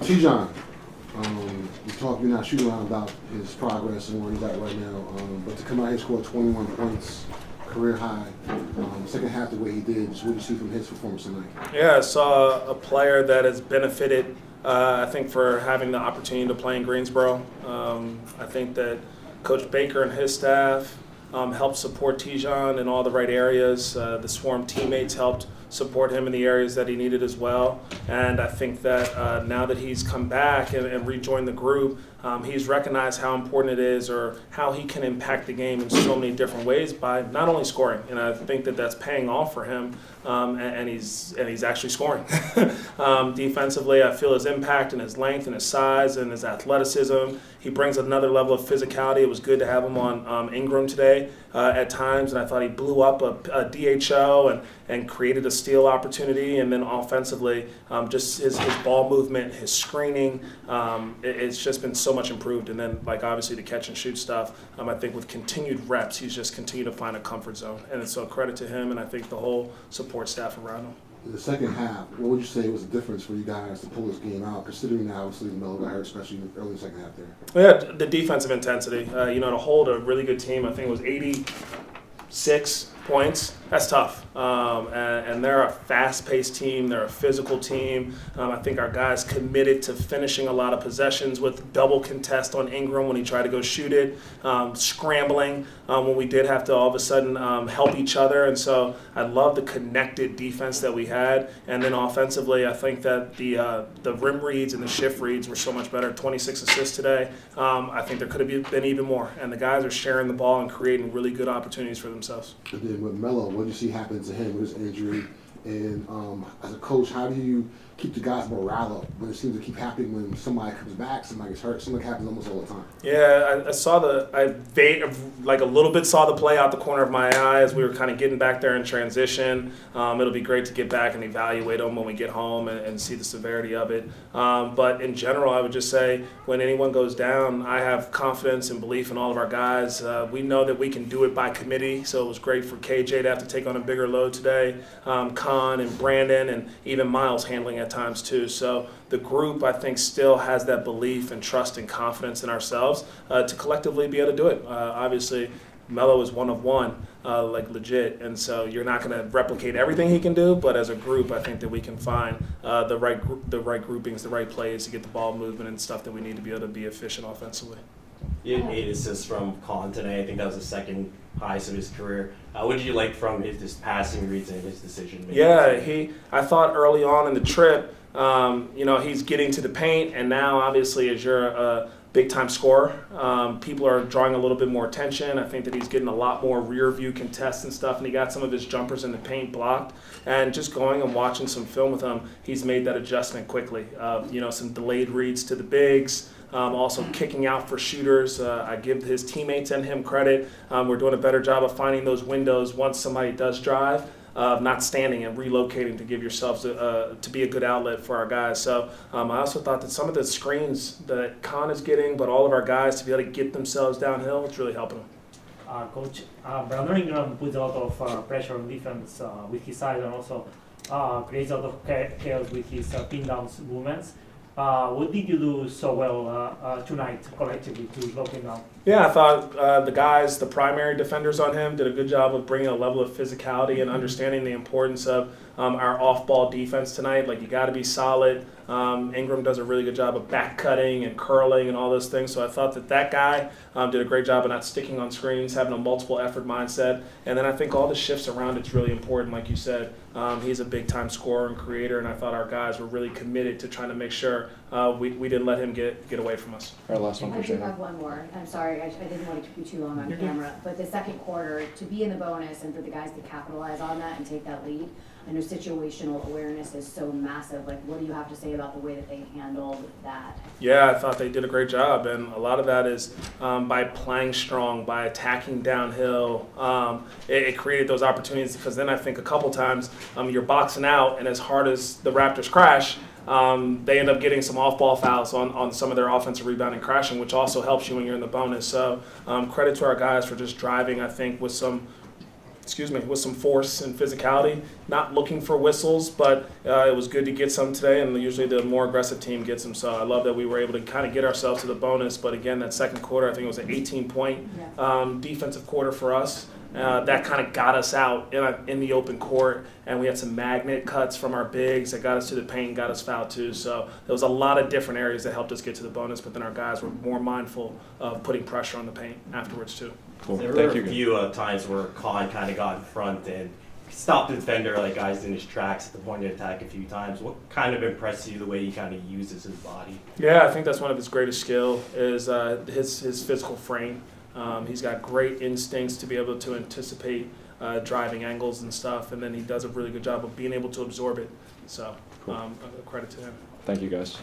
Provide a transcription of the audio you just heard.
T-John, you're not shooting around about his progress and where he's at right now, but to come out here and score 21 points, career high, second half the way he did, just what did you see from his performance tonight? Yeah, I saw a player that has benefited, I think, for having the opportunity to play in Greensboro. I think that Coach Baker and his staff helped support T-John in all the right areas. The Swarm teammates helped support him in the areas that he needed as well. And I think that now that he's come back and rejoined the group, he's recognized how important it is or how he can impact the game in so many different ways by not only scoring, and I think that that's paying off for him, and he's actually scoring. Defensively, I feel his impact and his length and his size and his athleticism. He brings another level of physicality. It was good to have him on Ingram today at times, and I thought he blew up a DHO and created a steal opportunity. And then offensively, just his ball movement, his screening, it's just been so much improved. And then, like, obviously the catch and shoot stuff, I think with continued reps, he's just continued to find a comfort zone. And so credit to him, and I think the whole support staff around him. In the second half, what would you say was the difference for you guys to pull this game out, considering that obviously Melo got hurt, especially in the early second half there? Yeah, the defensive intensity. To hold a really good team, I think it was 86 points. That's tough. And they're a fast-paced team. They're a physical team. I think our guys committed to finishing a lot of possessions with double contest on Ingram when he tried to go shoot it, scrambling when we did have to all of a sudden help each other. And so I love the connected defense that we had. And then offensively, I think that the rim reads and the shift reads were so much better. 26 assists today. I think there could have been even more. And the guys are sharing the ball and creating really good opportunities for themselves. And then with Melo, what did you see happen to him with his injury? And as a coach, how do you keep the guys' morale up when it seems to keep happening when somebody comes back, somebody gets hurt, something happens almost all the time? Yeah, I saw like a little bit saw the play out the corner of my eye as we were kind of getting back there in transition. It'll be great to get back and evaluate them when we get home and see the severity of it. But in general, I would just say when anyone goes down, I have confidence and belief in all of our guys. We know that we can do it by committee, so it was great for KJ to have to take on a bigger load today. Con and Brandon and even Miles handling at times too. So the group, I think, still has that belief and trust and confidence in ourselves to collectively be able to do it. Obviously, Melo is one of one, like legit, and so you're not going to replicate everything he can do, but as a group, I think that we can find the right groupings, the right plays to get the ball movement and stuff that we need to be able to be efficient offensively. You had 8 assists from Con today. I think that was the second highest of his career. What did you like from his passing reads and his decision making? Yeah, I thought early on in the trip, he's getting to the paint, and now obviously as you're a big-time scorer, people are drawing a little bit more attention. I think that he's getting a lot more rear view contests and stuff, and he got some of his jumpers in the paint blocked. And just going and watching some film with him, he's made that adjustment quickly. Some delayed reads to the bigs. Also kicking out for shooters. I give his teammates and him credit. We're doing a better job of finding those windows once somebody does drive, not standing and relocating to give yourselves to be a good outlet for our guys. So I also thought that some of the screens that Con is getting, but all of our guys to be able to get themselves downhill, it's really helping them. Coach, Brandon Ingram puts a lot of pressure on defense with his size and also creates a lot of chaos with his pin downs movements. What did you do so well tonight collectively to lock him down? Yeah, I thought the guys, the primary defenders on him, did a good job of bringing a level of physicality and understanding the importance of our off-ball defense tonight. Like, you got to be solid. Ingram does a really good job of back cutting and curling and all those things. So I thought that guy did a great job of not sticking on screens, having a multiple effort mindset. And then I think all the shifts around it's really important. Like you said, he's a big-time scorer and creator, and I thought our guys were really committed to trying to make sure we didn't let him get away from us. Our last one, I do have one more. I'm sorry, I didn't want to keep you too long on camera, but the second quarter, to be in the bonus and for the guys to capitalize on that and take that lead, I know situational awareness is so massive. Like, what do you have to say about the way that they handled that? Yeah, I thought they did a great job, and a lot of that is by playing strong, by attacking downhill. It created those opportunities because then I think a couple times you're boxing out, and as hard as the Raptors crash, they end up getting some off-ball fouls on some of their offensive rebounding crashing, which also helps you when you're in the bonus. So credit to our guys for just driving, I think, with some with some force and physicality. Not looking for whistles, but it was good to get some today, and usually the more aggressive team gets them. So I love that we were able to kind of get ourselves to the bonus. But again, that second quarter, I think it was an 18-point defensive quarter for us. That kind of got us out in the open court, and we had some magnet cuts from our bigs that got us to the paint and got us fouled too. So there was a lot of different areas that helped us get to the bonus, but then our guys were more mindful of putting pressure on the paint afterwards too. Cool. There Thank were you. a few times where Khan kind of got in front and stopped the defender, like guys in his tracks at the point of attack a few times. What kind of impressed you the way he kind of uses his body? Yeah, I think that's one of his greatest skill is his physical frame. He's got great instincts to be able to anticipate driving angles and stuff, and then he does a really good job of being able to absorb it. So credit to him. Thank you, guys.